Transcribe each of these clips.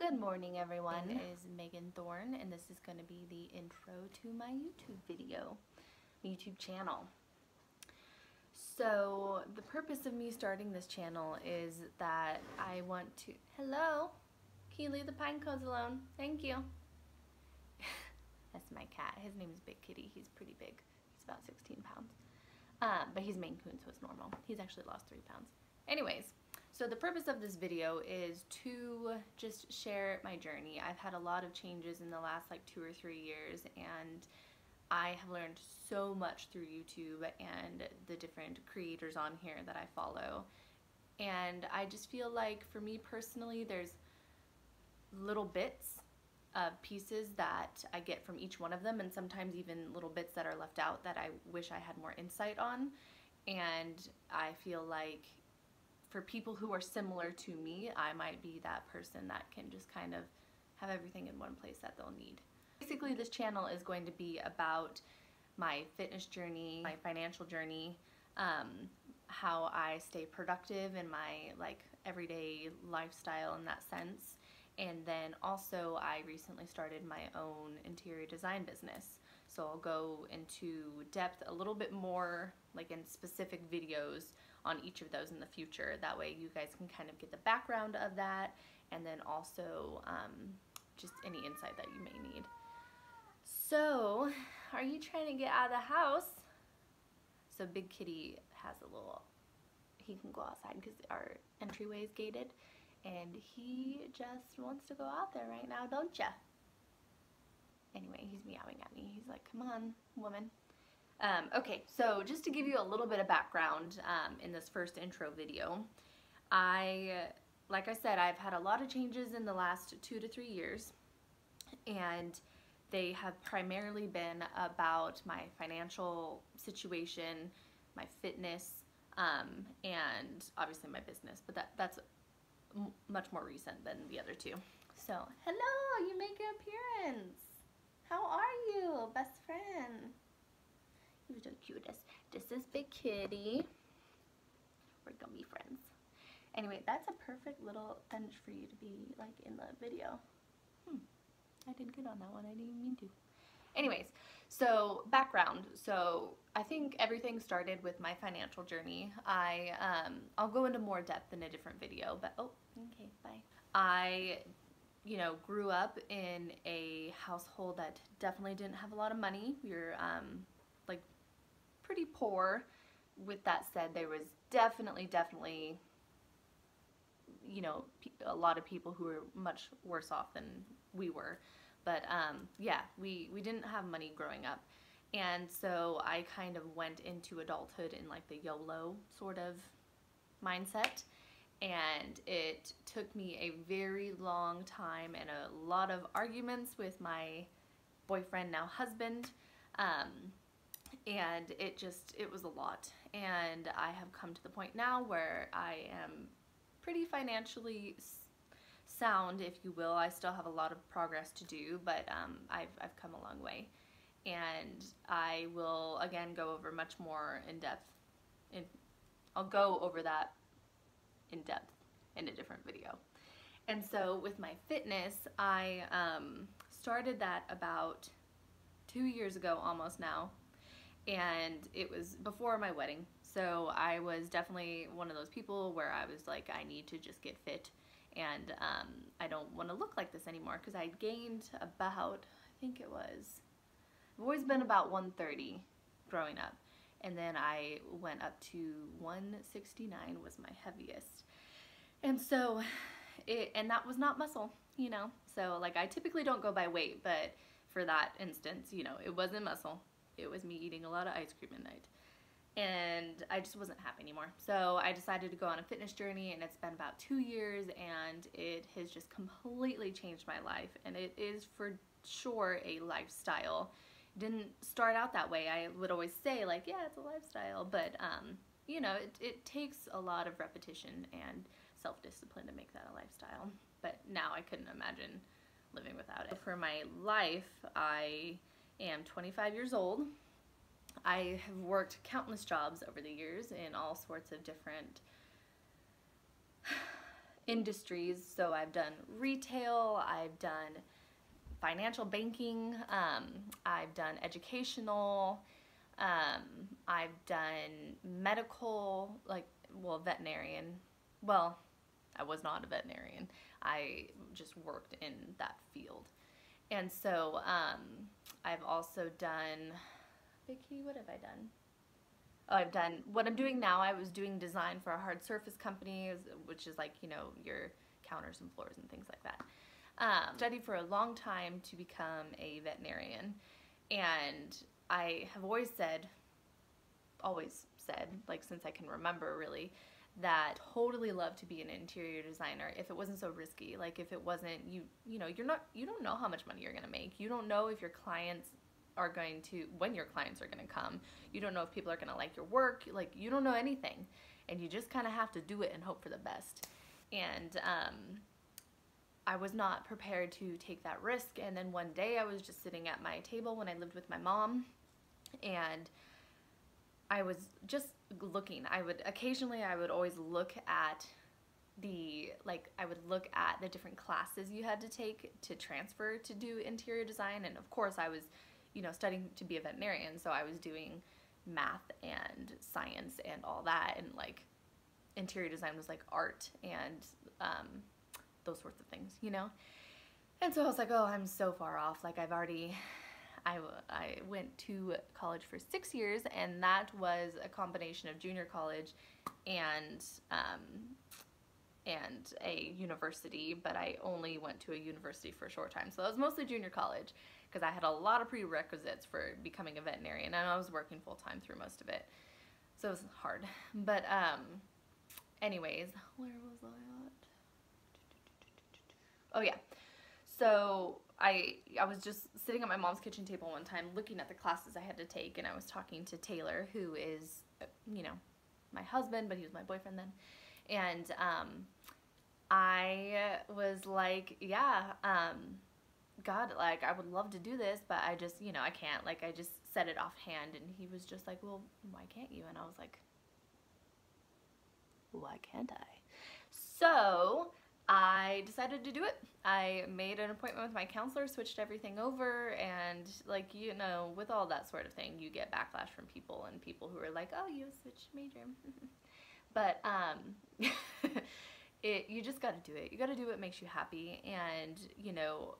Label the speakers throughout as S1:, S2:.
S1: Good morning, everyone. It is Meghan Thorne, and this is going to be the intro to my YouTube channel. So the purpose of me starting this channel is that I want to... Hello? Can you leave the pine cones alone? Thank you. That's my cat. His name is Big Kitty. He's pretty big. He's about 16 pounds. But he's Maine Coon, so it's normal. He's actually lost 3 pounds. Anyways, so the purpose of this video is to just share my journey. I've had a lot of changes in the last like 2 or 3 years, and I have learned so much through YouTube and the different creators on here that I follow. And I just feel like for me personally, there's little bits of pieces that I get from each one of them, and sometimes even little bits that are left out that I wish I had more insight on. And I feel like for people who are similar to me, I might be that person that can just kind of have everything in one place that they'll need. Basically, this channel is going to be about my fitness journey, my financial journey, how I stay productive in my like everyday lifestyle in that sense. And then also I recently started my own interior design business. So I'll go into depth a little bit more like in specific videos on each of those in the future. That way you guys can kind of get the background of that, and then also just any insight that you may need. So, are you trying to get out of the house? So Big Kitty has a little, he can go outside because our entryway is gated, and he just wants to go out there right now, don't ya? Anyway, he's meowing at me. He's like, come on, woman. Okay, so just to give you a little bit of background in this first intro video, like I said, I've had a lot of changes in the last 2 to 3 years, and they have primarily been about my financial situation, my fitness, and obviously my business, but that's much more recent than the other two. So, hello, you make your appearance. How are you, best friend? You're so cute. This is Big Kitty. We're gonna be friends. Anyway, that's a perfect little bench for you to be like in the video. I did good on that one. I didn't even mean to. Anyways, so background. So I think everything started with my financial journey. I'll go into more depth in a different video, but oh, okay, bye. I grew up in a household that definitely didn't have a lot of money. We were like pretty poor. With that said, there was definitely a lot of people who were much worse off than we were. But yeah, we didn't have money growing up, and so I kind of went into adulthood in like the YOLO sort of mindset. And it took me a very long time and a lot of arguments with my boyfriend, now husband, and it was a lot. And I have come to the point now where I am pretty financially sound, if you will. I still have a lot of progress to do, but I've come a long way. And I will again go over much more in depth. I'll go over that in depth in a different video. And so with my fitness, I started that about 2 years ago almost now, and it was before my wedding. So I was definitely one of those people where I was like, I need to just get fit, and I don't want to look like this anymore, because I gained about, I think it was, I've always been about 130 growing up. And then I went up to 169 was my heaviest. And so, and that was not muscle, So like I typically don't go by weight, but for that instance, it wasn't muscle. It was me eating a lot of ice cream at night. And I just wasn't happy anymore. So I decided to go on a fitness journey, and it's been about 2 years, and it has just completely changed my life. And it is for sure a lifestyle. Didn't start out that way. I would always say like, yeah, it's a lifestyle, but it takes a lot of repetition and self-discipline to make that a lifestyle. But now I couldn't imagine living without it. For my life, I am 25 years old. I have worked countless jobs over the years in all sorts of different industries. So I've done retail, I've done financial banking, I've done educational, I've done medical, like, well, veterinarian. Well, I was not a veterinarian. I just worked in that field. And so I've also done, Vicky, what have I done? Oh, I've done, what I'm doing now, I was doing design for a hard surface company, which is like, you know, your counters and floors and things like that. Studied for a long time to become a veterinarian, and I have always said, like since I can remember really, that totally love to be an interior designer if it wasn't so risky. Like if it wasn't, you know, you don't know how much money you're gonna make. You don't know if your clients are going to, when your clients are gonna come. You don't know if people are gonna like your work. Like you don't know anything, and you just kind of have to do it and hope for the best. And I was not prepared to take that risk. And then one day I was just sitting at my table when I lived with my mom, and I was just looking. I would always look at the different classes you had to take to transfer to do interior design. And of course I was, you know, studying to be a veterinarian, so I was doing math and science and all that, and like interior design was like art and those sorts of things, you know? And so I was like, oh, I'm so far off. Like I went to college for 6 years, and that was a combination of junior college and a university, but I only went to a university for a short time. So that was mostly junior college because I had a lot of prerequisites for becoming a veterinarian, and I was working full-time through most of it. So it was hard. But anyways, where was I at? Oh yeah, so I was just sitting at my mom's kitchen table one time looking at the classes I had to take, and I was talking to Taylor, who is, you know, my husband, but he was my boyfriend then. And I was like, yeah, God, like I would love to do this, but I just, you know, I can't. Like I just said it offhand, and he was just like, well, why can't you? And I was like, why can't I? So I decided to do it. I made an appointment with my counselor, switched everything over, and like, you know, with all that sort of thing, you get backlash from people, and people who are like, oh, you switched major. But you just got to do it. You got to do what makes you happy. And, you know,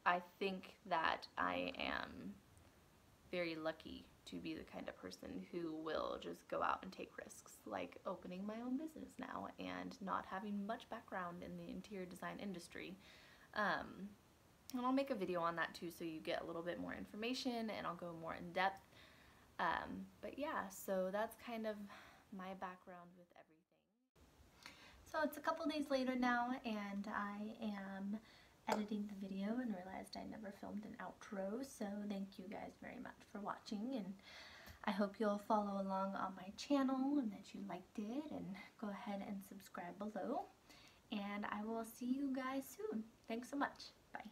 S1: I think that I am very lucky to be the kind of person who will just go out and take risks, like opening my own business now and not having much background in the interior design industry. And I'll make a video on that too, so you get a little bit more information, and I'll go more in depth. But yeah, so that's kind of my background with everything. So it's a couple days later now, and I am editing the video and realized I never filmed an outro, so thank you guys very much for watching, and I hope you'll follow along on my channel and that you liked it, and go ahead and subscribe below, and I will see you guys soon. Thanks so much. Bye.